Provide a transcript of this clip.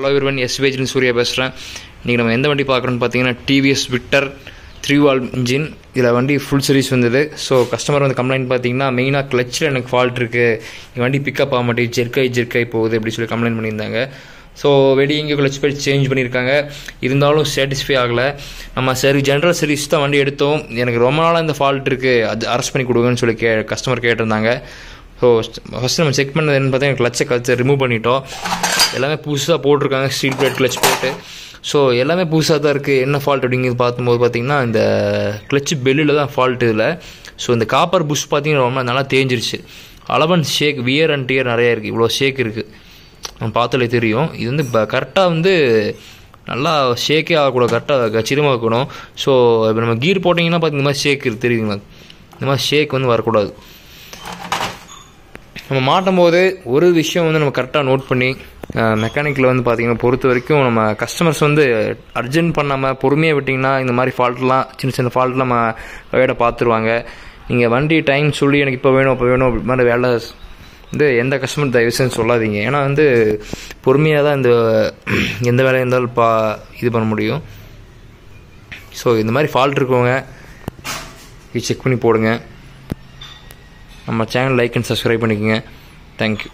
Hello everyone, எஸ்வேஜின் Surya பேசுகிறேன். இன்றைக்கி நம்ம எந்த வண்டி பார்க்குறோன்னு பார்த்தீங்கன்னா டிவிஎஸ் விக்டர் 3 valve இன்ஜின். இதில் வண்டி ஃபுல் சர்வீஸ் வந்தது. ஸோ கஸ்டமர் வந்து கம்ப்ளைண்ட் பார்த்தீங்கன்னா மெயினாக கிளச்சில் எனக்கு ஃபால்ட் இருக்குது, வண்டி பிக்கப் ஆக மாட்டேங்குது, ஜெர்க்காய் போகுது அப்படி சொல்லி கம்ப்ளைண்ட் பண்ணியிருந்தாங்க. ஸோ இங்கே கிளச் பேட் சேஞ்ச் பண்ணியிருக்காங்க, இருந்தாலும் சாட்டிஸ்ஃபை ஆகலை. நம்ம ஜென்ரல் சர்வீஸ் தான் வண்டி எடுத்தோம், எனக்கு ரொம்ப நாளாக இந்த ஃபால்ட் இருக்குது, அது அரெஸ்ட் பண்ணி கொடுங்கன்னு சொல்லி கஸ்டமர் கேட்டிருந்தாங்க. ஸோ ஃபஸ்ட்டு நம்ம செக் பண்ணது என்னன்னு பார்த்தீங்கன்னா கிளச்சை ரிமூவ் பண்ணிட்டோம். எல்லாமே புதுசாக போட்டிருக்காங்க, ஸ்டீல் பிளேட் கிளச் போட்டு. ஸோ எல்லாமே புதுசாக தான் இருக்குது. என்ன ஃபால்ட் அப்படிங்கிறது பார்க்கும்போது பார்த்திங்கன்னா இந்த கிளச் பெல்லில் தான் ஃபால்ட் இதில். ஸோ இந்த காப்பர் புஷ் பார்த்திங்கன்னா ரொம்ப நல்லா தேஞ்சிருச்சு. அளவன் ஷேக், வியர் அண்ட் டியர் நிறையா இருக்குது, இவ்வளோ ஷேக் இருக்குது, நம்ம பார்த்தாலே தெரியும். இது வந்து கரெக்டாக வந்து நல்லா ஷேக்கே ஆகக்கூடாது, கரெக்டாக கச்சிதமாக இருக்கணும். ஸோ இப்போ நம்ம கீர் போட்டிங்கன்னா பார்த்து இந்த மாதிரி ஷேக் இருக்குது தெரியுங்களா, இந்த மாதிரி ஷேக் வந்து வரக்கூடாது. நம்ம மாட்டும் போது ஒரு விஷயம் வந்து நம்ம கரெக்டாக நோட் பண்ணி மெக்கானிக்கில் வந்து பார்த்திங்கன்னா பொறுத்த வரைக்கும் நம்ம கஸ்டமர்ஸ் வந்து அர்ஜென்ட் பண்ணாமல் பொறுமையாக விட்டிங்கன்னா இந்த மாதிரி ஃபால்ட்லாம் சின்ன ஃபால்ட்லாம் நம்ம வேலை பார்த்துருவாங்க. நீங்கள் வண்டி டைம் சொல்லி எனக்கு இப்போ வேணும் அப்படி மாதிரி வேலை வந்து எந்த கஸ்டமர் தயவுசெய்து சொல்லாதீங்க. ஏன்னா வந்து பொறுமையாக தான் எந்த வேலையாக இருந்தாலும் இது பண்ண முடியும். ஸோ இந்த மாதிரி ஃபால்ட் இருக்கவங்க இது செக் பண்ணி போடுங்க. நம்ம சேனல் லைக் அண்ட் சப்ஸ்கிரைப் பண்ணிக்கோங்க. தேங்க்யூ.